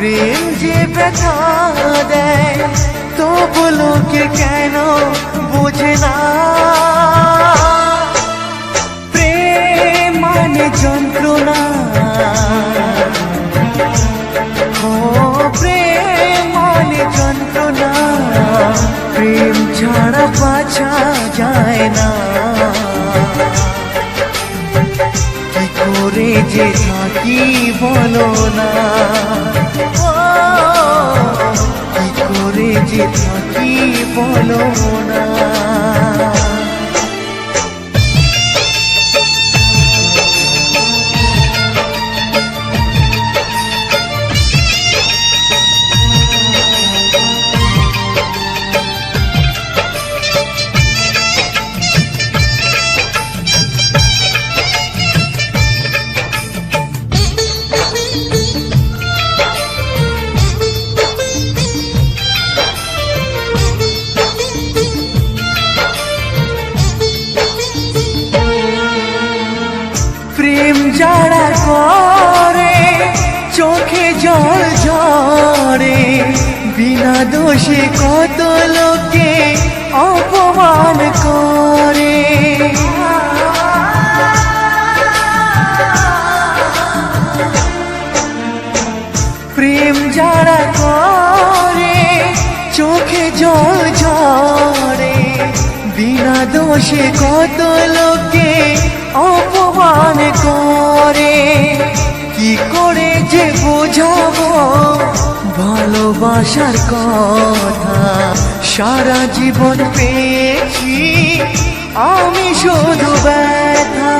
প্রেম যে ব্যথা দেয় তবু লোকে কেন বোঝে না। প্রেম মানে যন্ত্রণা, ও প্রেম মানে যন্ত্রণা, প্রেম ছাড়া বাঁচা যায় না। কি করে যে থাকি বলো না, কি করে যে থাকি বলো না। প্রেম যারা করে চোখে জল ঝরে, বিনা দোষে কত লোকে অপমান করে। প্রেম যারা করে চোখে জল ঝরে, বিনা দোষে কত লোকে অপমান করে। কি করে যে বোঝাবো ভালোবাসার কথা, সারা জীবন পেয়েছি আমি শুধু ব্যথা।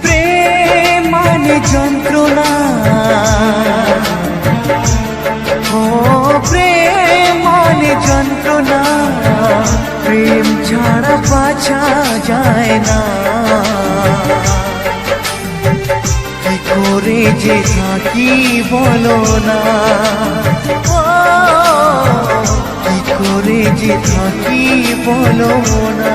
প্রেম মানে যন্ত্রণা, ও প্রেম মানে যন্ত্রণা, প্রেম ছাড়া বাঁচা যায় না। কি করে যে থাকি বলো না, কি করে যে থাকি বলো না।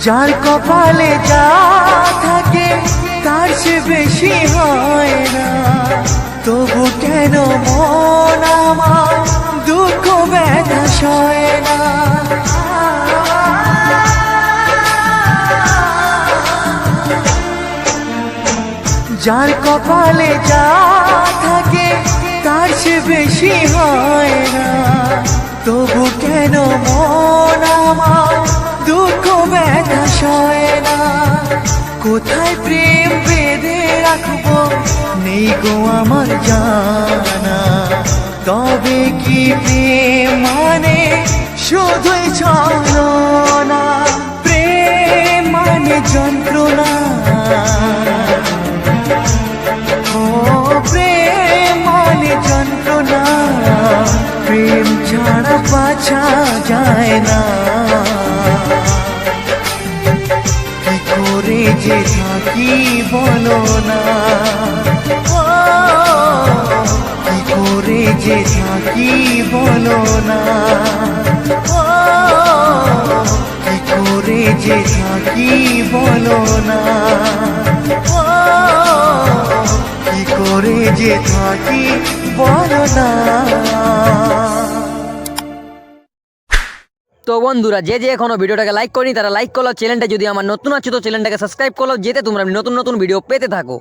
যার কপালে যা থাকে তার সে বেশি হয় না, তবু কেন মন আমার দুঃখ ব্যথা সয় না। যার কপালে যা থাকে তার সে বেশি হয় না, তবু কেন মন আমার দুঃখ ব্যথা সয় না। কোথায় প্রেম বেঁধে রাখবো নেই গো আমার জানা, তবে কি প্রেম মানে শুধুই ছলনা। প্রেম মানে যন্ত্রণা, ও প্রেম মানে যন্ত্রণা, প্রেম ছাড়া বাঁচা যায় না। কি করে যে থাকি বলো না, কি করে যে থাকি বলো না, কি করে যে থাকি বলো না, কি করে যে থাকি বলো না। তো বন্ধুরা যে এখনো ভিডিওটাকে লাইক করেনি তারা লাইক করো, চ্যানেলটা যদি আমার নতুন আছে তো চ্যানেলটাকে সাবস্ক্রাইব করো, যেতে তোমরা নতুন নতুন ভিডিও পেতে থাকো।